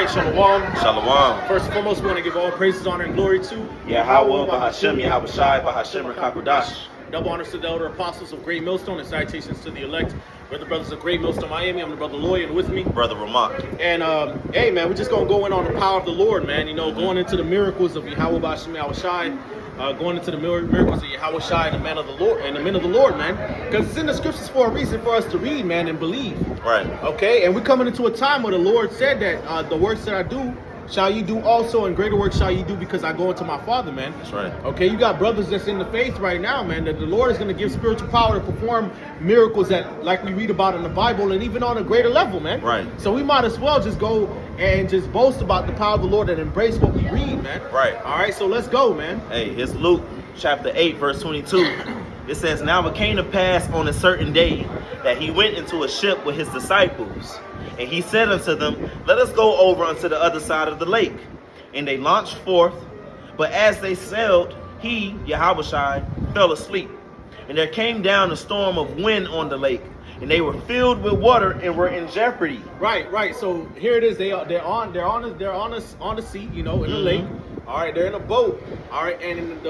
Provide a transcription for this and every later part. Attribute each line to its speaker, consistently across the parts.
Speaker 1: right, Shalom.
Speaker 2: Shalom.
Speaker 1: First and foremost, we want to give all praises, honor, and glory to
Speaker 2: Yahweh, Bahashem, Yahweh Shai, Bahashem, Rakakudash.
Speaker 1: Double honors to the elder apostles of Great Millstone and salutations to the elect. We're the brothers of Great Millstone, Miami. I'm the brother Loy, and with me,
Speaker 2: Brother Ramak.
Speaker 1: And hey, man, we're just gonna go in on the power of the Lord, man. You know, going into the miracles of Yahweh Bahashem, Yahweh Shai, going into the miracles of Yahweh Shai and the men of the Lord, man. Because it's in the scriptures for a reason for us to read, man, and believe.
Speaker 2: Right.
Speaker 1: Okay, and we're coming into a time where the Lord said that the works that I do shall you do also, and greater works shall you do, because I go into my Father, man.
Speaker 2: That's right.
Speaker 1: Okay, you got brothers that's in the faith right now, man, that the Lord is going to give spiritual power to perform miracles that, like we read about in the Bible, and even on a greater level, man.
Speaker 2: Right.
Speaker 1: So we might as well just go and just boast about the power of the Lord and embrace what we read, man.
Speaker 2: Right.
Speaker 1: All right, so let's go, man.
Speaker 2: Hey, it's Luke chapter 8, verse 22. It says, "Now it came to pass on a certain day that he went into a ship with his disciples. And he said unto them, Let us go over unto the other side of the lake. And they launched forth. But as they sailed, he, Yahweh Shai, fell asleep. And there came down a storm of wind on the lake. And they were filled with water and were in jeopardy."
Speaker 1: Right. So here it is. They're on the sea, you know, in the lake. All right, they're in a boat. All right, and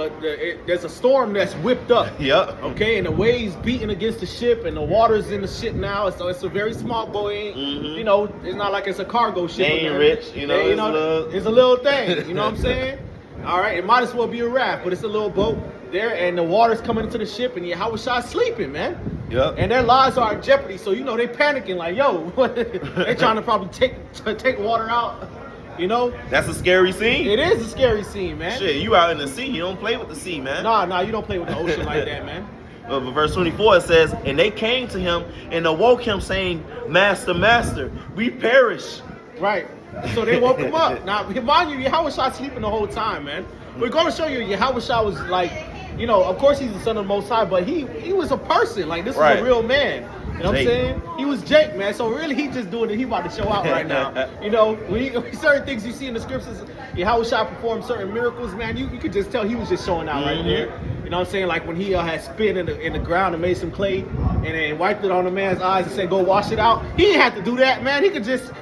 Speaker 1: there's a storm that's whipped up.
Speaker 2: Yep.
Speaker 1: Okay, and the waves beating against the ship, and the water's in the ship now. So it's a very small boat. You know, it's not like it's a cargo ship.
Speaker 2: They ain't rich, you know.
Speaker 1: It's a little thing. You know what I'm saying? All right, it might as well be a raft, but it's a little boat there, and the water's coming into the ship, and Yahweh Shai sleeping, man.
Speaker 2: Yep.
Speaker 1: And their lives are in jeopardy. So you know they panicking like, yo, they trying to probably take water out. You know?
Speaker 2: That's a scary scene.
Speaker 1: It is a scary scene, man.
Speaker 2: Shit, you out in the sea. You don't play with the sea, man.
Speaker 1: Nah, you don't play with the ocean like that, man.
Speaker 2: But verse 24, it says, "And they came to him and awoke him, saying, Master, Master, we perish."
Speaker 1: Right. So they woke him up. Now, mind you, Yahweh Shai sleeping the whole time, man. We're going to show you Yahweh Shai was like, you know, of course he's the son of the Most High, but he was a person. Like, this is a real man. You know what I'm saying? He was Jake, man. So really, he just doing it. He about to show out right now. You know, when certain things you see in the scriptures, Yahweh Shai performed certain miracles, man. You could just tell he was just showing out right there. You know what I'm saying? Like when he had spit in the ground and made some clay and then wiped it on the man's eyes and said, "Go wash it out." He didn't have to do that, man. He could just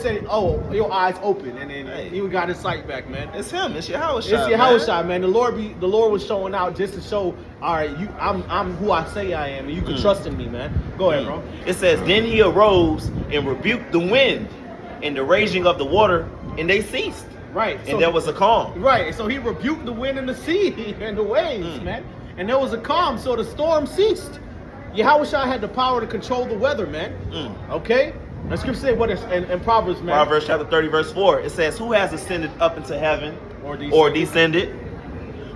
Speaker 1: say, "Oh, your eyes open," and then he got his sight back, man.
Speaker 2: It's him. It's Yahweh Shai.
Speaker 1: It's Yahweh Shai, man. The Lord was showing out just to show, all right, I'm who I say I am, and you can trust in me, man. Go ahead, bro.
Speaker 2: It says, "Then he arose and rebuked the wind and the raging of the water, and they ceased."
Speaker 1: Right.
Speaker 2: And there was a calm.
Speaker 1: Right. So he rebuked the wind and the sea and the waves, man. And there was a calm, so the storm ceased. Yahweh Shai had the power to control the weather, man. Okay? The scripture say what is in Proverbs, man.
Speaker 2: Proverbs chapter 30, verse 4. It says, "Who has ascended up into heaven or descended?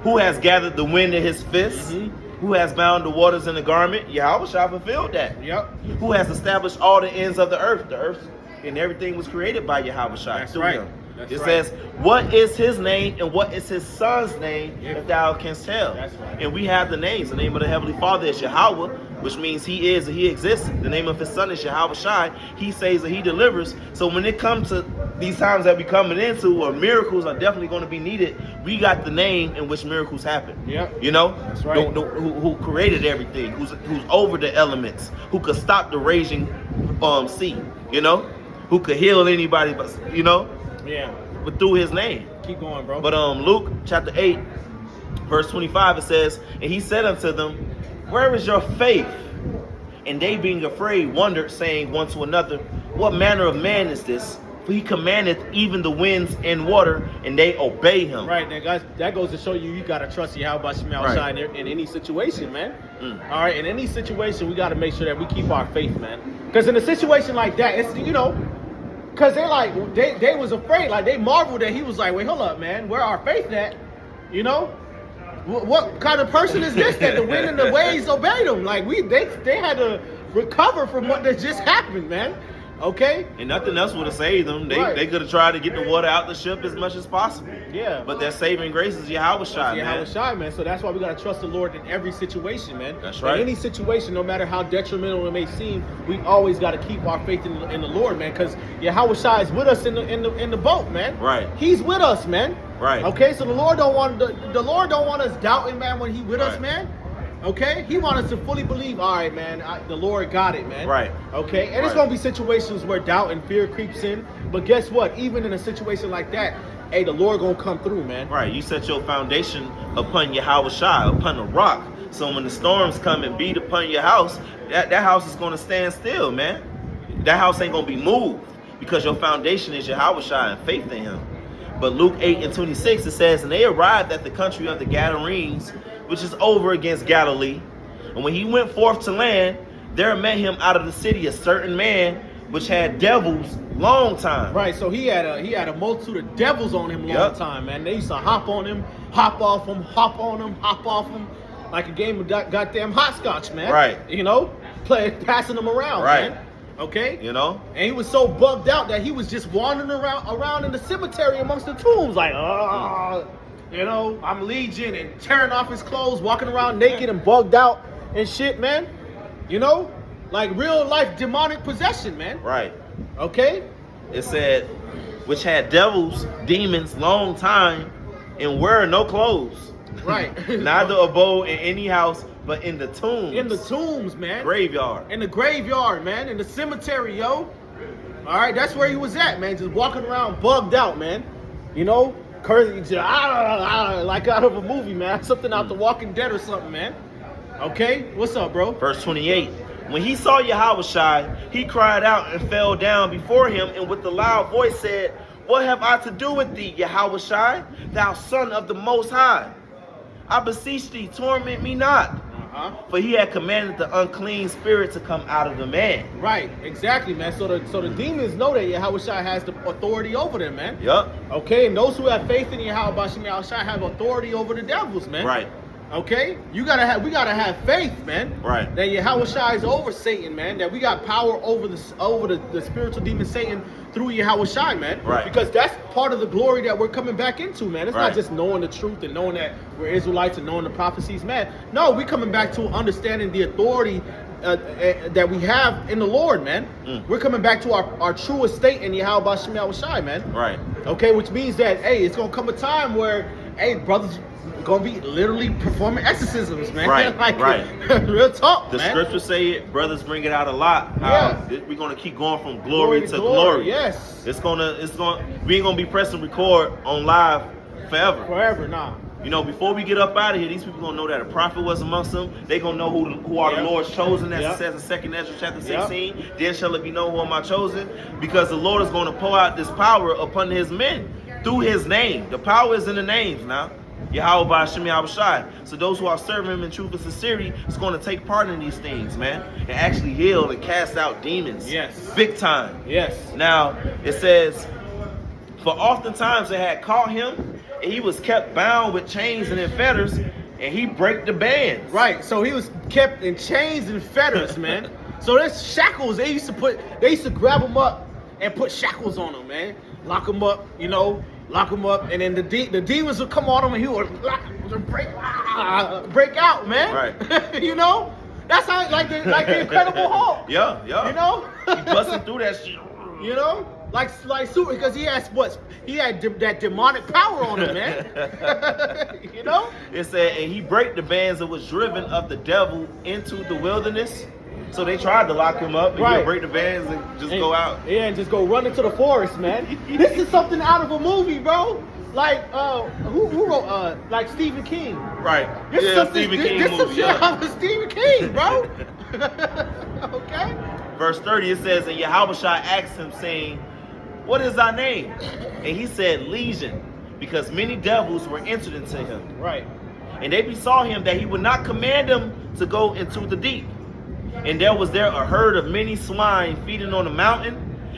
Speaker 2: Who has gathered the wind in his fist? Who has bound the waters in a garment?" Yahweh Shai fulfilled that.
Speaker 1: Yep.
Speaker 2: "Who has established all the ends of the earth?" The earth and everything was created by Yahweh Shai.
Speaker 1: That's right.
Speaker 2: Him.
Speaker 1: That's
Speaker 2: it
Speaker 1: right.
Speaker 2: says, "What is his name and what is his son's name, if thou canst tell?"
Speaker 1: That's right.
Speaker 2: And we have the names. The name of the Heavenly Father is Yahweh, which means he is and he exists. The name of his son is Yahweh Shai. He saves and he delivers. So when it comes to these times that we're coming into, or miracles are definitely going to be needed, we got the name in which miracles happen.
Speaker 1: Yep.
Speaker 2: You know?
Speaker 1: That's right.
Speaker 2: Who created everything, who's over the elements, who could stop the raging sea, you know? Who could heal anybody, but you know?
Speaker 1: Yeah.
Speaker 2: But through his name.
Speaker 1: Keep going, bro.
Speaker 2: But Luke chapter 8, verse 25, it says, "And he said unto them, Where is your faith? And they being afraid wondered, saying one to another, What manner of man is this? For he commandeth even the winds and water, and they obey him."
Speaker 1: Right, now guys, that goes to show you gotta trust Yahweh Shai in any situation, man. All right, in any situation, we gotta make sure that we keep our faith, man. Because in a situation like that, it's, you know, because they was afraid, like they marveled that he was like, "Wait, hold up, man, where our faith at?" You know, what kind of person is this that the wind and the waves obeyed him? Like they had to recover from what that just happened, man. Okay?
Speaker 2: And nothing else would have saved them. They could have tried to get the water out the ship as much as possible.
Speaker 1: Yeah.
Speaker 2: But their saving grace is Yahweh Shai, man.
Speaker 1: Yahweh Shai, man. So that's why we got to trust the Lord in every situation, man.
Speaker 2: That's right.
Speaker 1: In any situation, no matter how detrimental it may seem, we always got to keep our faith in the Lord, man. Because Yahweh Shai is with us in the boat, man.
Speaker 2: Right.
Speaker 1: He's with us, man.
Speaker 2: Right.
Speaker 1: Okay, so the Lord don't want us doubting, man, when He with us, man. Okay, he wants us to fully believe. All right, man, the Lord got it, man.
Speaker 2: Right.
Speaker 1: Okay, and it's
Speaker 2: Right.
Speaker 1: gonna be situations where doubt and fear creeps in. But guess what? Even in a situation like that, hey, the Lord gonna come through, man.
Speaker 2: Right. You set your foundation upon Yahweh Shai, upon a rock. So when the storms come and beat upon your house, that house is gonna stand still, man. That house ain't gonna be moved because your foundation is Yahweh Shai and faith in Him. But Luke 8:26 it says, and they arrived at the country of the Gadarenes, which is over against Galilee. And when he went forth to land, there met him out of the city a certain man which had devils long time.
Speaker 1: Right, so he had a multitude of devils on him long
Speaker 2: Yup.
Speaker 1: time, man. They used to hop on him, hop off him, hop on him, hop off him, like a game of goddamn hopscotch, man.
Speaker 2: Right.
Speaker 1: You know, passing them around,
Speaker 2: Right.
Speaker 1: man. Okay.
Speaker 2: You know?
Speaker 1: And he was so bugged out that he was just wandering around in the cemetery amongst the tombs, like, you know, I'm Legion, and tearing off his clothes, walking around naked and bugged out and shit, man. You know, like real life demonic possession, man.
Speaker 2: Right.
Speaker 1: Okay.
Speaker 2: It said, which had devils, demons, long time, and wear no clothes.
Speaker 1: Right.
Speaker 2: Neither abode in any house, but in the tombs.
Speaker 1: In the tombs, man.
Speaker 2: Graveyard.
Speaker 1: In the graveyard, man. In the cemetery, yo. All right, that's where he was at, man. Just walking around bugged out, man. You know, cursing, like out of a movie, man. Something out The Walking Dead or something, man. Okay, what's up, bro?
Speaker 2: Verse 28. When he saw Yahweh Shai, he cried out and fell down before him, and with a loud voice said, what have I to do with thee, Yahweh Shai, thou son of the Most High? I beseech thee, torment me not. For he had commanded the unclean spirit to come out of the man.
Speaker 1: Right, exactly, man. So the demons know that Yahweh Shai has the authority over them, man.
Speaker 2: Yup.
Speaker 1: Okay, and those who have faith in Yahweh Shai have authority over the devils, man.
Speaker 2: Right.
Speaker 1: Okay, we gotta have faith, man.
Speaker 2: Right.
Speaker 1: That Yahweh Shai is over Satan, man. That we got power over the spiritual demon Satan through Yahweh Shai, man.
Speaker 2: Right.
Speaker 1: Because that's part of the glory that we're coming back into, man. It's
Speaker 2: Right.
Speaker 1: not just knowing the truth and knowing that we're Israelites and knowing the prophecies, man. No, we're coming back to understanding the authority that we have in the Lord, man. We're coming back to our true estate in Yahweh Shai, man.
Speaker 2: Right.
Speaker 1: Okay, which means that, hey, it's gonna come a time where, hey, brothers gonna be literally performing exorcisms, man.
Speaker 2: Right,
Speaker 1: like,
Speaker 2: right.
Speaker 1: Real talk,
Speaker 2: The
Speaker 1: man.
Speaker 2: scriptures say it, brothers bring it out a lot. We're gonna keep going from glory to glory.
Speaker 1: Yes.
Speaker 2: We ain't gonna be pressing record on live forever.
Speaker 1: Forever, nah.
Speaker 2: You know, before we get up out of here, these people gonna know that a prophet was amongst them. They gonna know who are the Lord's chosen, as it says in 2 Ezra chapter 16. Then shall it be known who am I chosen, because the Lord is gonna pour out this power upon His men through His name. The power is in the names now. Yahweh by Hashem Yahweh Shai. So those who are serving Him in truth and sincerity is going to take part in these things, man, and actually heal and cast out demons.
Speaker 1: Yes.
Speaker 2: Big time.
Speaker 1: Yes.
Speaker 2: Now it says, for oftentimes they had caught him, and he was kept bound with chains and in fetters, and he break the bands.
Speaker 1: Right. So he was kept in chains and fetters, man. So there's shackles. They used to grab him up and put shackles on him, man. Lock him up, you know. Lock him up, and then the demons would come on him, and he would break out, man.
Speaker 2: Right.
Speaker 1: You know, that's how like the Incredible Hulk.
Speaker 2: Yeah.
Speaker 1: You know,
Speaker 2: He busting through that shit.
Speaker 1: You know, like super, because he had that demonic power on him, man. You know.
Speaker 2: It said, and he break the bands that was driven of the devil into the wilderness. So they tried to lock him up, and he'll break the bands and just go out.
Speaker 1: Yeah, and just go run into the forest, man. This is something out of a movie, bro. Like who wrote like Stephen King.
Speaker 2: Right.
Speaker 1: This is
Speaker 2: Stephen King
Speaker 1: this
Speaker 2: movie.
Speaker 1: some shit out of Stephen King, bro. Okay.
Speaker 2: Verse 30, it says, and Yahweh Shai asked him, saying, what is thy name? And he said, Legion, because many devils were entered into him.
Speaker 1: Right.
Speaker 2: And they besought him that he would not command them to go into the deep. And there was there a herd of many swine feeding on the mountain,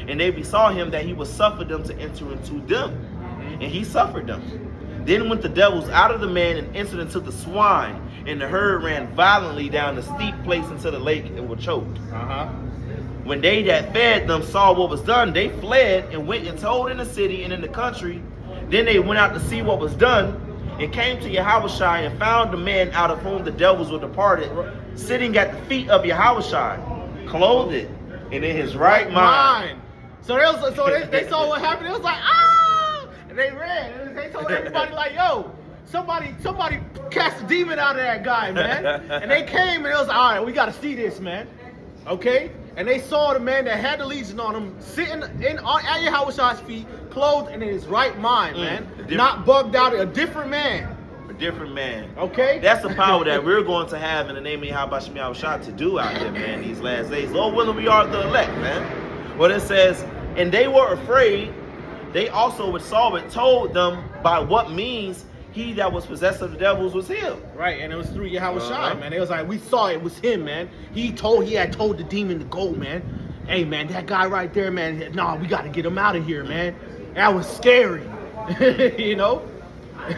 Speaker 2: and they besought him that he would suffer them to enter into them. And he suffered them. Then went the devils out of the man and entered into the swine, and the herd ran violently down the steep place into the lake and were choked. When they that fed them saw what was done, they fled and went and told in the city and in the country. Then they went out to see what was done, and came to Yahweh Shai and found the man out of whom the devils were departed, sitting at the feet of Yahweh Shai, clothed and in his right mind.
Speaker 1: So they saw what happened. It was like, and they ran. And they told everybody like, yo, somebody cast a demon out of that guy, man. And they came and it was like, all right, we got to see this, man. Okay? And they saw the man that had the legion on him sitting at Yahushua's feet, clothed and in his right mind, man. Not bugged out, a different man.
Speaker 2: A different man.
Speaker 1: Okay?
Speaker 2: That's the power that we're going to have in the name of Yahawashi to do out here, man, these last days. Lord willing, we are the elect, man. Well, it says, and they were afraid. They also, with Saul, told them by what means he that was possessed of the devils was healed.
Speaker 1: Right, and it was through Yahushua, man. It was like, we saw it was him, man. He had told the demon to go, man. Hey, man, that guy right there, man. Nah, we got to get him out of here, man. That was scary, you know?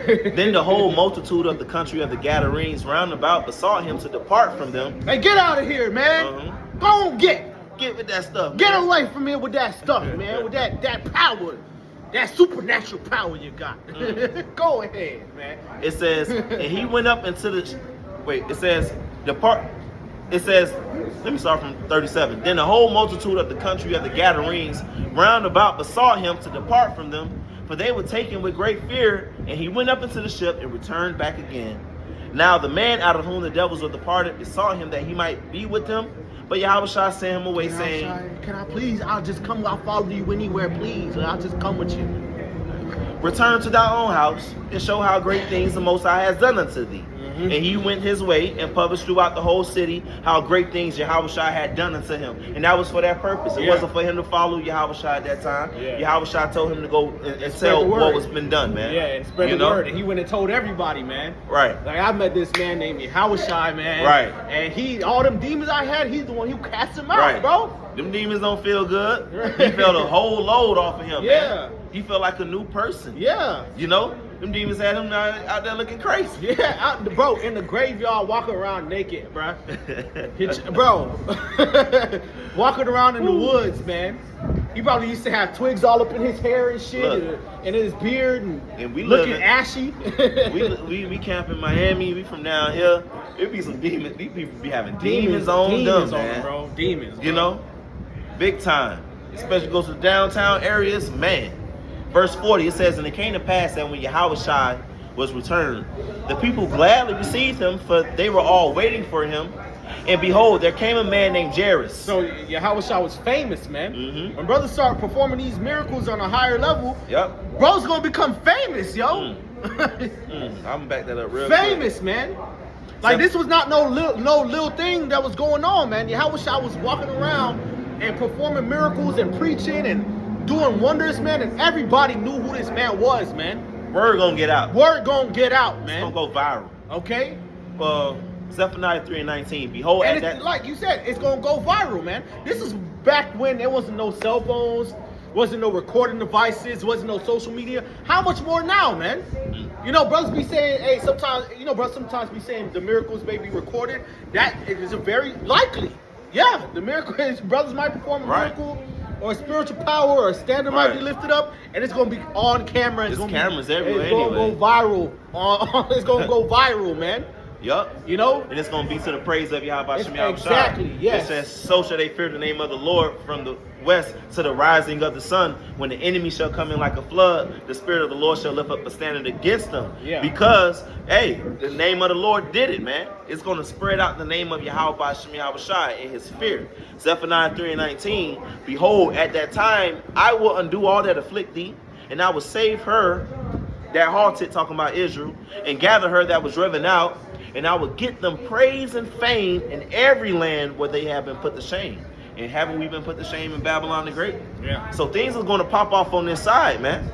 Speaker 2: Then the whole multitude of the country of the Gadarenes round about besought him to depart from them.
Speaker 1: Hey, get out of here, man. Go on, get
Speaker 2: with that stuff.
Speaker 1: Get
Speaker 2: man.
Speaker 1: away from here with that stuff, man. With that power. That supernatural power you got. Go ahead, man.
Speaker 2: It says, and he went up into the... Wait, it says, depart... It says, let me start from 37. Then the whole multitude of the country of the Gadarenes round about besought him to depart from them, for they were taken with great fear. And he went up into the ship and returned back again. Now the man out of whom the devils were departed besought him that he might be with them. But Yahushua sent him away, saying,
Speaker 1: can I please? I'll just come. I'll follow you anywhere, please. I'll just come with you.
Speaker 2: Return to thy own house and show how great things the Most High has done unto thee. And he went his way and published throughout the whole city how great things Yahushua had done unto him. And that was for that purpose. It wasn't for him to follow Yahushua at that time. Yahushua told him to go and tell what was been done, man.
Speaker 1: Yeah, and spread the word. And he went and told everybody, man.
Speaker 2: Right.
Speaker 1: Like, I met this man named Yahushua, man.
Speaker 2: Right.
Speaker 1: And all them demons I had, he's the one who cast them out, bro.
Speaker 2: Them demons don't feel good. He felt a whole load off of him, man. He felt like a new person.
Speaker 1: Yeah.
Speaker 2: You know? Them demons had him out there looking crazy.
Speaker 1: Yeah, bro, in the graveyard, walking around naked, bro. Walking around in the woods, man. He probably used to have twigs all up in his hair and shit, and in his beard, and we looking ashy.
Speaker 2: we camp in Miami. We from down here. It be some demons. These people be having demons on them, man.
Speaker 1: Bro. Demons, bro.
Speaker 2: You know, big time. Especially goes to downtown areas, man. Verse 40, it says, and it came to pass that when Yahushua was returned, the people gladly received him, for they were all waiting for him. And behold, there came a man named Jairus. So
Speaker 1: Yahushua was famous, man. When brothers start performing these miracles on a higher level, bro's gonna become famous, yo.
Speaker 2: I'm gonna back that up real
Speaker 1: famous,
Speaker 2: quick.
Speaker 1: Man. Like, this was not no little thing that was going on, man. Yahushua was walking around and performing miracles and preaching and doing wonders, man, and everybody knew who this man was, man.
Speaker 2: Word gonna get out.
Speaker 1: Word gonna get out, man.
Speaker 2: It's gonna go viral.
Speaker 1: Okay?
Speaker 2: Zephaniah 3:19. Behold,
Speaker 1: and like you said, it's gonna go viral, man. This is back when there wasn't no cell phones, wasn't no recording devices, wasn't no social media. How much more now, man? You know, brothers be saying, hey, sometimes be saying the miracles may be recorded. That is a very likely. Yeah, the miracle is brothers might perform a miracle. Or a spiritual power or a standard might be lifted up, and it's gonna be on camera.
Speaker 2: There's cameras everywhere.
Speaker 1: It's gonna go viral. It's gonna go viral, man.
Speaker 2: Yup.
Speaker 1: You know?
Speaker 2: And it's going to be to the praise of Yahweh Shem Yahweh.
Speaker 1: Exactly, yes.
Speaker 2: It says, so shall they fear the name of the Lord from the west to the rising of the sun. When the enemy shall come in like a flood, the Spirit of the Lord shall lift up a standard against them.
Speaker 1: Yeah.
Speaker 2: Because, hey, the name of the Lord did it, man. It's going to spread out the name of Yahweh Shem Yahweh in his fear. Zephaniah 3:19, behold, at that time I will undo all that afflict thee, and I will save her that halted, talking about Israel, and gather her that was driven out, and I will get them praise and fame in every land where they have been put to shame. And haven't we been put to shame in Babylon the Great?
Speaker 1: Yeah.
Speaker 2: So things are going to pop off on this side, man.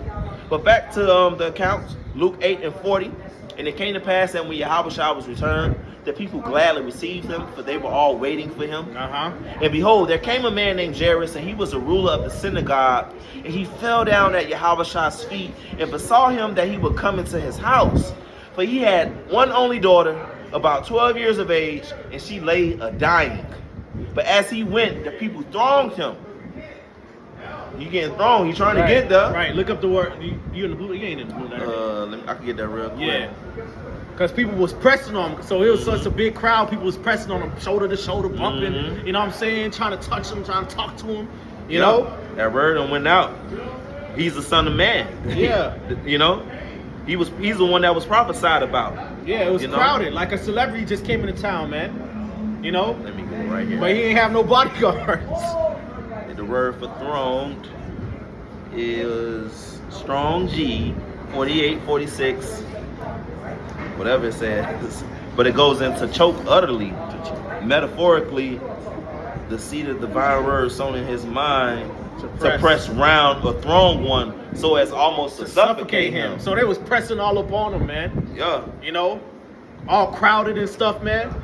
Speaker 2: But back to the accounts, Luke 8:40. And it came to pass that when Yahushua was returned, the people gladly received him, for they were all waiting for him. And behold, there came a man named Jairus, and he was a ruler of the synagogue. And he fell down at Yahushua's feet and besought him that he would come into his house. For he had one only daughter, about 12 years of age, and she lay a-dying. But as he went, the people thronged him. You getting thronged, you trying to get there.
Speaker 1: Right, look up the word. You in the blue? You ain't in the blue.
Speaker 2: I can get that real quick.
Speaker 1: Yeah. Because people was pressing on him. So it was such a big crowd. People was pressing on him, shoulder to shoulder, bumping. You know what I'm saying? Trying to touch him, trying to talk to him. You know?
Speaker 2: That word done went out. He's the Son of Man.
Speaker 1: Yeah.
Speaker 2: You know? He's the one that was prophesied about.
Speaker 1: Yeah, it was
Speaker 2: You know?
Speaker 1: crowded. Like a celebrity just came into town, man. You know?
Speaker 2: Let me go right here.
Speaker 1: But he ain't have no bodyguards.
Speaker 2: The word for thronged is strong G, 48, 46, whatever it says. But it goes into choke utterly. Metaphorically, the seed of divine word sown in his mind to press round a thronged one so as almost to suffocate him.
Speaker 1: So they was pressing all up on him, man.
Speaker 2: Yeah.
Speaker 1: You know? All crowded and stuff, man.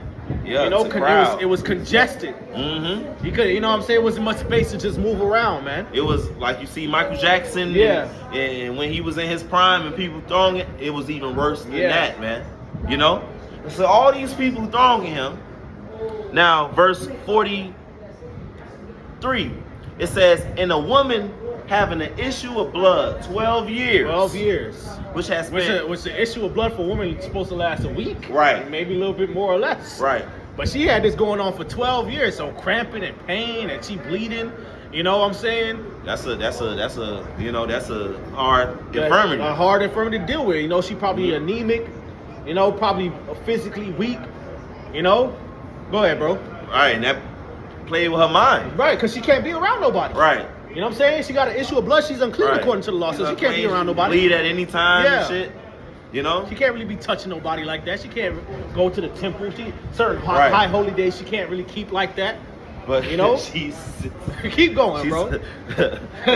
Speaker 2: Yeah,
Speaker 1: You know,
Speaker 2: it's a crowd.
Speaker 1: it was congested.
Speaker 2: Mm-hmm.
Speaker 1: You could, you know what I'm saying? It wasn't much space to just move around, man.
Speaker 2: It was like you see Michael Jackson,
Speaker 1: Yeah.
Speaker 2: and when he was in his prime and people thronging it, it was even worse than
Speaker 1: Yeah.
Speaker 2: that, man. You know? So all these people thronging him. Now, verse 43, it says, and a woman having an issue of blood, 12 years.
Speaker 1: 12 years.
Speaker 2: Which has been...
Speaker 1: Which the issue of blood for a woman is supposed to last a week.
Speaker 2: Right.
Speaker 1: Maybe a little bit more or less.
Speaker 2: Right.
Speaker 1: But she had this going on for 12 years, so cramping and pain and she bleeding. You know what I'm saying?
Speaker 2: That's a hard infirmity.
Speaker 1: A hard infirmity to deal with. You know, she probably anemic, you know, probably physically weak, you know? Go ahead, bro.
Speaker 2: All right, and that played with her mind.
Speaker 1: Right, because she can't be around nobody.
Speaker 2: Right.
Speaker 1: You know what I'm saying? She got an issue of blood. She's unclean
Speaker 2: Right.
Speaker 1: according to the law, so she can't be around nobody.
Speaker 2: Bleed at any time
Speaker 1: Yeah.
Speaker 2: and shit. You know?
Speaker 1: She can't really be touching nobody like that. She can't go to the temple. Certain
Speaker 2: Right.
Speaker 1: high holy days she can't really keep like that.
Speaker 2: But
Speaker 1: You know?
Speaker 2: she's
Speaker 1: Keep going, bro.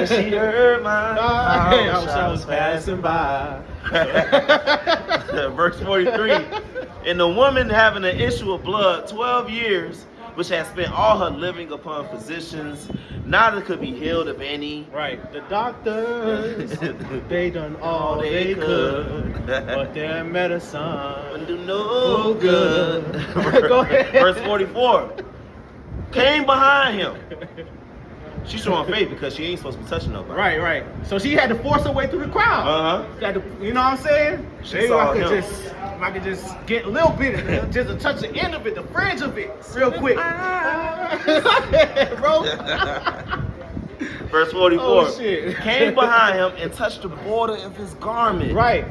Speaker 2: she heard my
Speaker 1: I was passing by.
Speaker 2: Verse 43. And the woman having an issue of blood 12 years, which has spent all her living upon physicians, neither could be healed of any.
Speaker 1: Right. The doctors, they done all they could, but their medicine
Speaker 2: Wouldn't do no good.
Speaker 1: Go ahead.
Speaker 2: Verse 44. Came behind him. She's showing faith because she ain't supposed to be touching nobody.
Speaker 1: Right. So she had to force her way through the crowd. Had to, you know what I'm saying?
Speaker 2: She
Speaker 1: Maybe
Speaker 2: saw
Speaker 1: if
Speaker 2: him.
Speaker 1: I could just get a little bit, just to touch the end of it, the fringe of it, real quick. Bro.
Speaker 2: Verse 44.
Speaker 1: Oh, shit.
Speaker 2: Came behind him and touched the border of his garment.
Speaker 1: Right.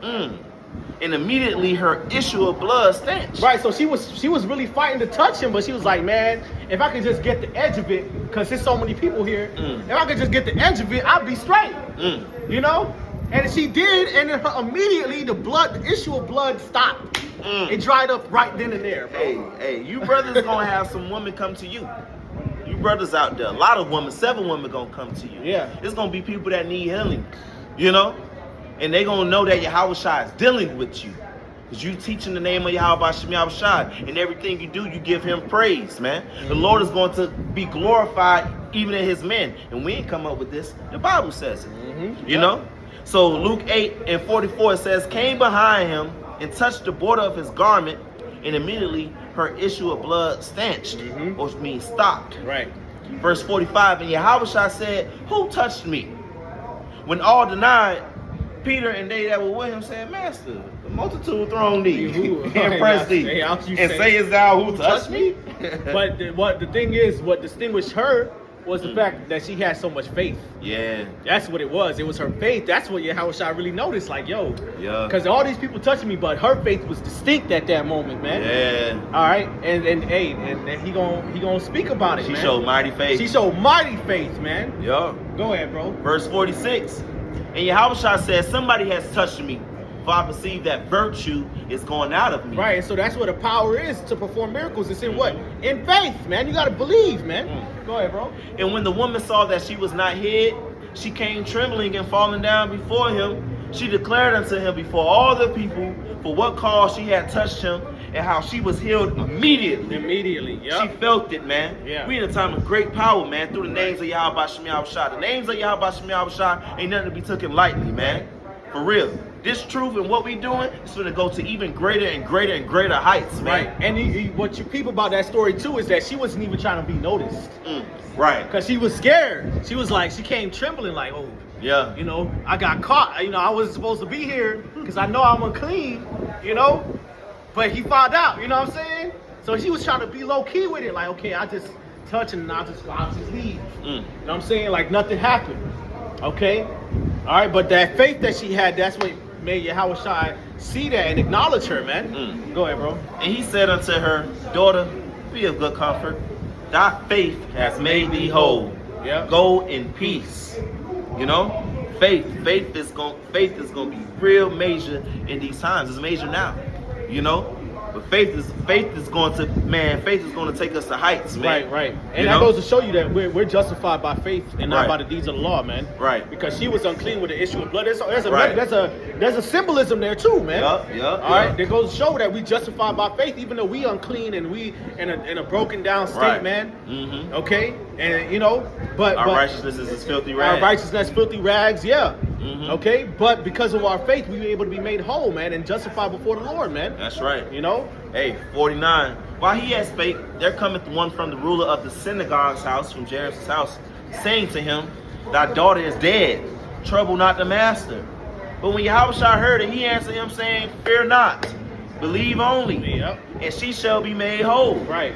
Speaker 2: And immediately her issue of blood stench.
Speaker 1: Right, so she was really fighting to touch him, but she was like, man, if I could just get the edge of it, because there's so many people here, if I could just get the edge of it, I'd be straight. You know? And she did, and then immediately the issue of blood stopped. It dried up right then and there, bro.
Speaker 2: Hey, you brothers gonna have some women come to you. You brothers out there, a lot of women, 7 women gonna come to you.
Speaker 1: Yeah.
Speaker 2: It's gonna be people that need healing, you know? And they gonna know that Yahweh Shai is dealing with you. Because you teach in the name of Yahweh Shai, and everything you do, you give him praise, man. The Lord is going to be glorified even in his men. And we ain't come up with this. The Bible says it. You know? So Luke 8:44 it says, came behind him and touched the border of his garment, and immediately her issue of blood stanched, or means stopped.
Speaker 1: Right.
Speaker 2: Verse 45, and Yahweh Shai said, who touched me? When all denied, Peter and they that were with him said, Master, the multitude thronged thee and pressed thee, and sayest thou, who touched me?
Speaker 1: But the thing is, what distinguished her was the fact that she had so much faith.
Speaker 2: Yeah.
Speaker 1: That's what it was. It was her faith. That's what Yahweh Shai really noticed. Like, yo,
Speaker 2: Yeah.
Speaker 1: because all these people touching me, but her faith was distinct at that moment, man.
Speaker 2: Yeah.
Speaker 1: All right, and he gonna speak about it.
Speaker 2: She
Speaker 1: man.
Speaker 2: showed mighty faith.
Speaker 1: She showed mighty faith, man.
Speaker 2: Yeah.
Speaker 1: Go ahead, bro.
Speaker 2: Verse 46. And Yahweh Shai said, somebody has touched me, for I perceive that virtue is going out of me.
Speaker 1: Right, and so that's what the power is to perform miracles. It's in what? In faith, man. You gotta believe, man. Go ahead, bro.
Speaker 2: And when the woman saw that she was not hid, she came trembling and falling down before him. She declared unto him before all the people for what cause she had touched him, and how she was healed immediately.
Speaker 1: Immediately,
Speaker 2: She
Speaker 1: yeah.
Speaker 2: felt it, man.
Speaker 1: Yeah.
Speaker 2: We in a time of great power, man, through the names of Yahweh Shem Yahweh Shai. The names of Yahweh Shem Yahweh Shai ain't nothing to be taken lightly, man. For real. This truth and what we doing is going to go to even greater and greater and greater heights, man.
Speaker 1: Right, and what you peep about that story too is that she wasn't even trying to be noticed.
Speaker 2: Right.
Speaker 1: Because she was scared. She was like, she came trembling like, oh,
Speaker 2: Yeah.
Speaker 1: you know, I got caught. You know, I wasn't supposed to be here because I know I'm unclean, you know. But he found out, you know what I'm saying? So she was trying to be low key with it. Like, okay, I just touch and I'll just leave. You know what I'm saying? Like nothing happened. Okay? All right, but that faith that she had, that's what made Yahushua see that and acknowledge her, man. Go ahead, bro.
Speaker 2: And he said unto her, daughter, be of good comfort. Thy faith has made thee whole.
Speaker 1: Yep.
Speaker 2: Go in peace. You know, faith is gonna be real major in these times. It's major now. You know, but faith is going to take us to heights, man.
Speaker 1: Right. And that goes to show you that we're justified by faith and not
Speaker 2: Right.
Speaker 1: by the deeds of the law, man.
Speaker 2: Right.
Speaker 1: Because she was unclean with the issue of blood. There's
Speaker 2: Right.
Speaker 1: a symbolism there too, man.
Speaker 2: Yup.
Speaker 1: All right. That goes to show that we justified by faith, even though we unclean and we in a broken down state,
Speaker 2: Right.
Speaker 1: man.
Speaker 2: Mm-hmm.
Speaker 1: Okay. And you know, but
Speaker 2: Our righteousness is as filthy rags.
Speaker 1: our righteousness, filthy rags, yeah.
Speaker 2: Mhm.
Speaker 1: Okay, but because of our faith, we were able to be made whole, man, and justified before the Lord, man.
Speaker 2: That's right.
Speaker 1: You know?
Speaker 2: Hey, 49. While he had spake, there cometh one from the ruler of the synagogue's house, from Jairus' house, saying to him, thy daughter is dead. Trouble not the master. But when Yahushua heard it, he answered him, saying, fear not, believe only,
Speaker 1: Yep.
Speaker 2: and she shall be made whole.
Speaker 1: Right.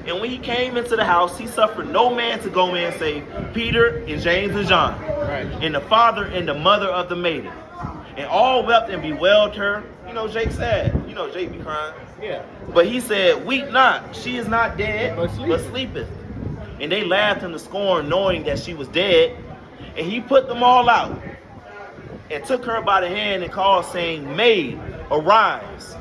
Speaker 2: And when he came into the house, he suffered no man to go in save Peter and James and John,
Speaker 1: Right.
Speaker 2: and the father and the mother of the maiden. And all wept and bewailed her. You know, Jake said, you know, Jake be crying.
Speaker 1: Yeah.
Speaker 2: But he said, weep not, she is not dead,
Speaker 1: But
Speaker 2: sleepeth. And they laughed him to scorn, knowing that she was dead. And he put them all out, and took her by the hand and called, saying, Maid, arise.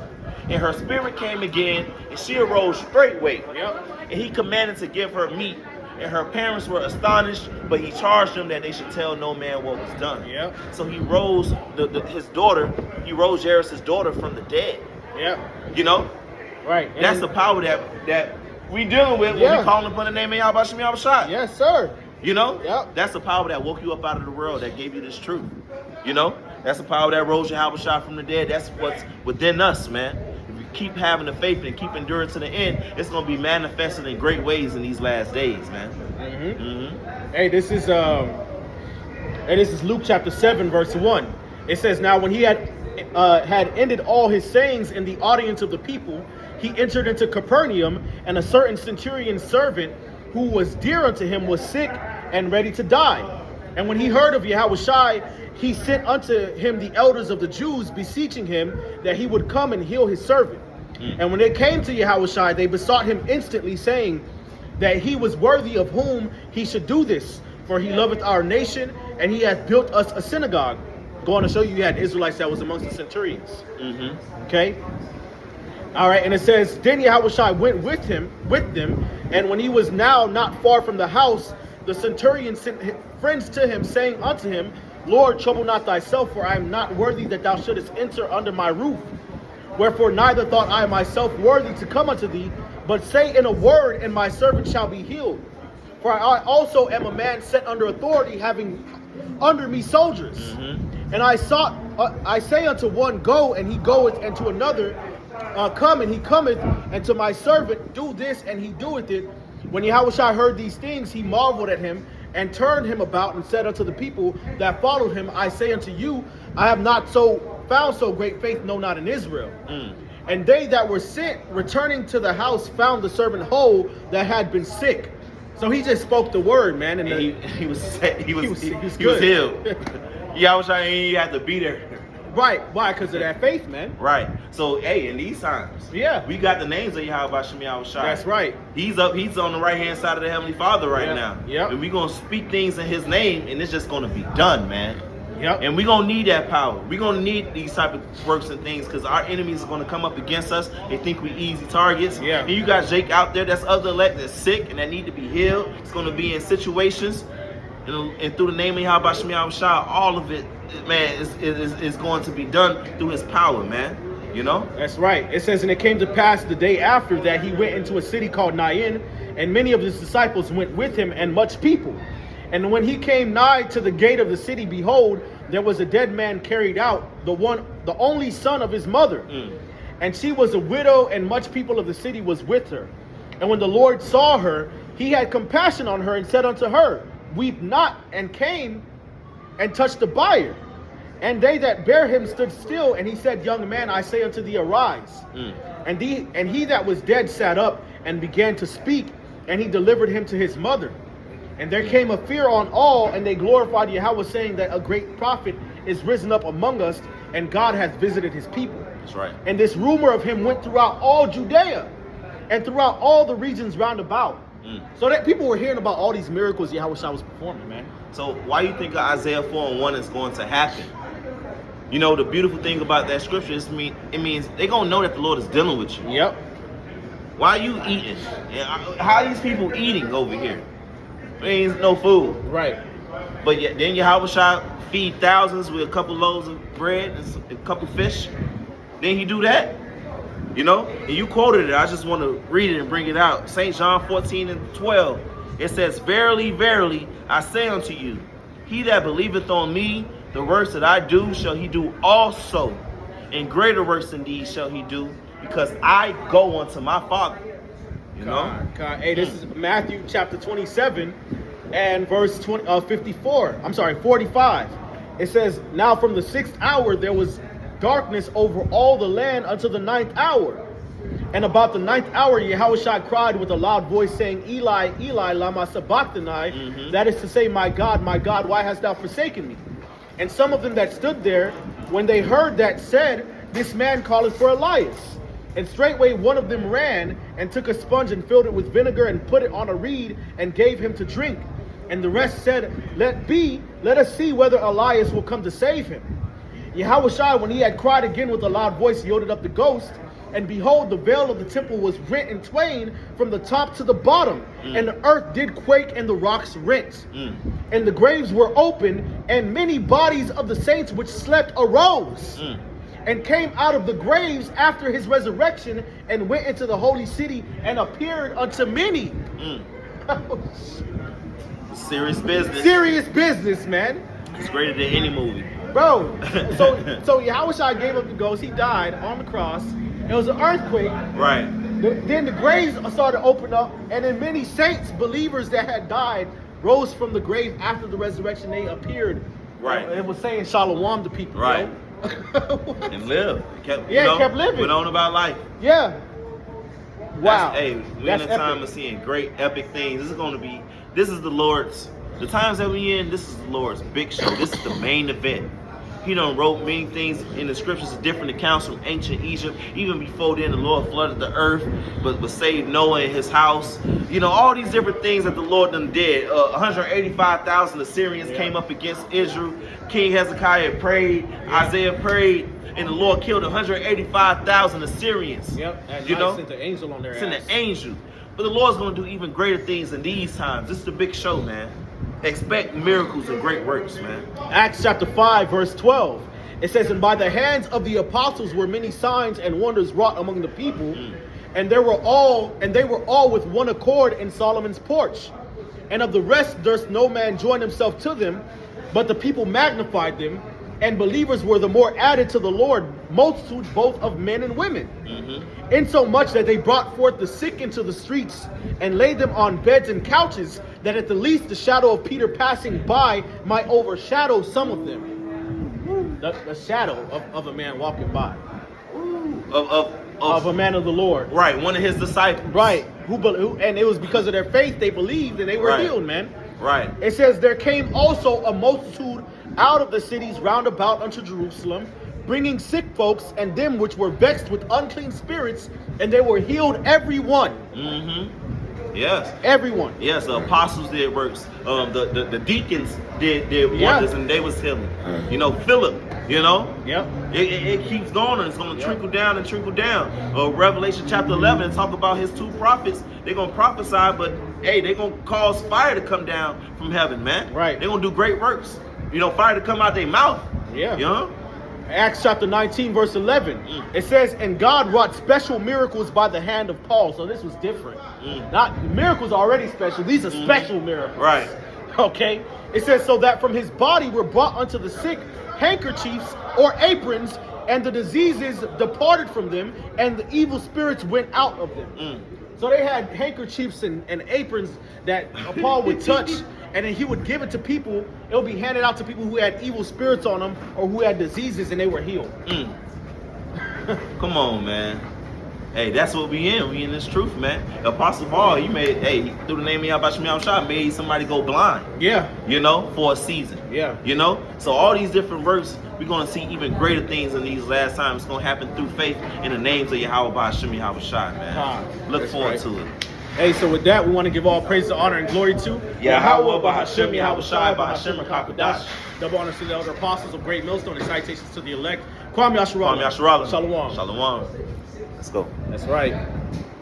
Speaker 2: And her spirit came again, and she arose straightway.
Speaker 1: Yep.
Speaker 2: And he commanded to give her meat. And her parents were astonished, but he charged them that they should tell no man what was done.
Speaker 1: Yep.
Speaker 2: So he rose Jairus' daughter from the dead.
Speaker 1: Yep.
Speaker 2: You know?
Speaker 1: Right. And
Speaker 2: That's the power that we dealing with when
Speaker 1: Yeah.
Speaker 2: we calling upon the name of Yahweh Shem Yahushua.
Speaker 1: Yes, sir.
Speaker 2: You know?
Speaker 1: Yep.
Speaker 2: That's the power that woke you up out of the world, that gave you this truth. You know? That's the power that rose Yahushua from the dead. That's what's within us, man. If we keep having the faith and keep enduring to the end, it's going to be manifested in great ways in these last days, man.
Speaker 1: Hey, this is Luke chapter 7, verse 1. It says, now when he had ended all his sayings in the audience of the people, he entered into Capernaum, and a certain centurion servant who was dear unto him was sick and ready to die. And when he heard of Yahushua, he sent unto him the elders of the Jews, beseeching him that he would come and heal his servant. And when they came to Yahushua, they besought him instantly, saying that he was worthy of whom he should do this, for he loveth our nation, and he hath built us a synagogue. Going to show you had Israelites that was amongst the centurions. Okay. All right, and it says, then Yahushua went with them, and when he was now not far from the house, the centurion sent friends to him, saying unto him, Lord, trouble not thyself, for I am not worthy that thou shouldest enter under my roof. Wherefore neither thought I myself worthy to come unto thee, but say in a word, and my servant shall be healed. For I also am a man set under authority, having under me soldiers. And I say unto one, go, and he goeth, and to another, come, and he cometh, and to my servant, do this, and he doeth it. When Yahushua heard these things, he marveled at him, and turned him about, and said unto the people that followed him, I say unto you, I have not found so great faith, no, not in Israel. And they that were sent, returning to the house, found the servant whole that had been sick. So he just spoke the word, man, and
Speaker 2: He was healed. Yahushua ain't even have to be there.
Speaker 1: right. Why? Because of that faith, man.
Speaker 2: Right. So, hey, in these times,
Speaker 1: Yeah.
Speaker 2: we got the names of Yahweh Shem Yahushua.
Speaker 1: That's right.
Speaker 2: He's on the right hand side of the Heavenly Father right
Speaker 1: Yeah.
Speaker 2: now.
Speaker 1: Yep.
Speaker 2: And we're gonna speak things in His name, and it's just gonna be done, man.
Speaker 1: Yep.
Speaker 2: And we're gonna need that power. We're gonna need these type of works and things, because our enemies are gonna come up against us. They think we easy targets.
Speaker 1: Yeah.
Speaker 2: And you got Jake out there that's other elect that's sick and that need to be healed. It's gonna be in situations, and through the name of Yahweh Shem Yahushua, all of it, man, is going to be done through His power, man. You know.
Speaker 1: That's right. It says, and it came to pass the day after that he went into a city called Nain, and many of his disciples went with him, and much people. And when he came nigh to the gate of the city, behold, there was a dead man carried out, the only son of his mother. And she was a widow, and much people of the city was with her. And when the Lord saw her, he had compassion on her, and said unto her, weep not, and came and touched the bier. And they that bare him stood still, and he said, young man, I say unto thee, arise. And he that was dead sat up and began to speak, and he delivered him to his mother. And there came a fear on all, and they glorified Yahweh, saying that a great prophet is risen up among us, and God has visited his people.
Speaker 2: That's right.
Speaker 1: And this rumor of him went throughout all Judea and throughout all the regions round about. So that people were hearing about all these miracles Yahushua was performing, man.
Speaker 2: So why you think Isaiah 4:1 is going to happen? You know, the beautiful thing about that scripture is it means they're going to know that the Lord is dealing with you.
Speaker 1: Yep.
Speaker 2: Why are you eating? How are these people eating over here? There ain't no food.
Speaker 1: Right.
Speaker 2: But yet, then Yahushua feed thousands with a couple loaves of bread and a couple fish. Then he do that? You know? And you quoted it. I just want to read it and bring it out. St. John 14:12. It says, "Verily, verily, I say unto you, he that believeth on me, the works that I do shall he do also. And greater works than these shall he do, because I go unto my Father." You know?
Speaker 1: Hey, this is Matthew chapter 27 and verse 45. It says, "Now from the 6th hour there was darkness over all the land until the 9th hour. And about the 9th hour, Yahushua cried with a loud voice, saying, Eli, Eli, lama sabachthani. That is to say, my God, why hast thou forsaken me? And some of them that stood there, when they heard that, said, This man calleth for Elias. And straightway one of them ran and took a sponge and filled it with vinegar and put it on a reed and gave him to drink. And the rest said, Let us see whether Elias will come to save him. Yahushua, when he had cried again with a loud voice, yielded up the ghost. And behold, the veil of the temple was rent in twain from the top to the bottom. And the earth did quake and the rocks rent. And the graves were opened, and many bodies of the saints which slept arose. And came out of the graves after his resurrection, and went into the holy city, and appeared unto many.
Speaker 2: Serious business.
Speaker 1: Serious business, man.
Speaker 2: It's greater than any movie.
Speaker 1: Bro, so Yahushua gave up the ghost. He died on the cross. It was an earthquake.
Speaker 2: Right.
Speaker 1: Then the graves started to open up, and then many saints, believers that had died, rose from the grave after the resurrection. They appeared.
Speaker 2: Right.
Speaker 1: It was saying shalom to people.
Speaker 2: Right. And live. Kept living. Went on about life.
Speaker 1: Yeah. Wow.
Speaker 2: We're in a time of seeing great epic things. This is the Lord's, the times that we in, this is the Lord's big show. This is the main event. He done wrote many things in the scriptures, different accounts from ancient Egypt. Even before then, the Lord flooded the earth, but saved Noah and his house. You know, all these different things that the Lord done did. 185,000 Assyrians came up against Israel. King Hezekiah prayed, Isaiah prayed, and the Lord killed 185,000 Assyrians.
Speaker 1: Yep. And
Speaker 2: you know,
Speaker 1: sent the angel on their ass.
Speaker 2: Sent an angel. But the Lord's going to do even greater things in these times. This is the big show, man. Expect miracles and great works, man.
Speaker 1: Acts chapter 5, verse 12. It says, And by the hands of the apostles were many signs and wonders wrought among the people, and they were all with one accord in Solomon's porch. And of the rest durst no man join himself to them, but the people magnified them, and believers were the more added to the Lord, multitude both of men and women. Insomuch that they brought forth the sick into the streets, and laid them on beds and couches, that at the least the shadow of Peter passing by might overshadow some of them. The shadow of a man walking by. Of a man of the Lord.
Speaker 2: Right, one of his disciples.
Speaker 1: Right. Who and it was because of their faith they believed and they were healed, man.
Speaker 2: Right.
Speaker 1: It says, There came also a multitude out of the cities round about unto Jerusalem, bringing sick folks and them which were vexed with unclean spirits, and they were healed every one.
Speaker 2: Yes.
Speaker 1: Everyone.
Speaker 2: Yes, the apostles did works. The deacons did wonders, and they was healing. You know, Philip, you know?
Speaker 1: Yep.
Speaker 2: It keeps going, and it's going to trickle down and trickle down. Revelation chapter 11, talk about his two prophets. They're going to prophesy, but, hey, they're going to cause fire to come down from heaven, man.
Speaker 1: Right.
Speaker 2: They're going to do great works. You know, fire to come out their mouth.
Speaker 1: Yeah.
Speaker 2: You know?
Speaker 1: Acts chapter 19, verse 11. It says, And God wrought special miracles by the hand of Paul. So this was different. Not miracles are already special. These are special miracles.
Speaker 2: Right.
Speaker 1: Okay. It says, So that from his body were brought unto the sick handkerchiefs or aprons, and the diseases departed from them, and the evil spirits went out of them. So they had handkerchiefs and aprons that Paul would touch, and then he would give it to people. It would be handed out to people who had evil spirits on them or who had diseases, and they were healed.
Speaker 2: Come on, man. Hey, that's what we in. We in this truth, man. Apostle Paul, he made, through the name of Yahweh Shem Yahushua, made somebody go blind.
Speaker 1: Yeah.
Speaker 2: You know, for a season.
Speaker 1: Yeah.
Speaker 2: You know? So all these different verses, we're going to see even greater things in these last times. It's going to happen through faith in the names of Yahweh Shem Yahushua, man. Look forward to it.
Speaker 1: Hey, so with that, we want to give all praise, honor, and glory to
Speaker 2: Yahweh Bahashem Yahushua Bahashem HaKadosh.
Speaker 1: Double honors to the elder apostles of Great Millstone and citations to the elect. Kwame Yasharallah.
Speaker 2: Kwame Yasharallah.
Speaker 1: Shalom.
Speaker 2: Shalom. Let's go.
Speaker 1: That's right.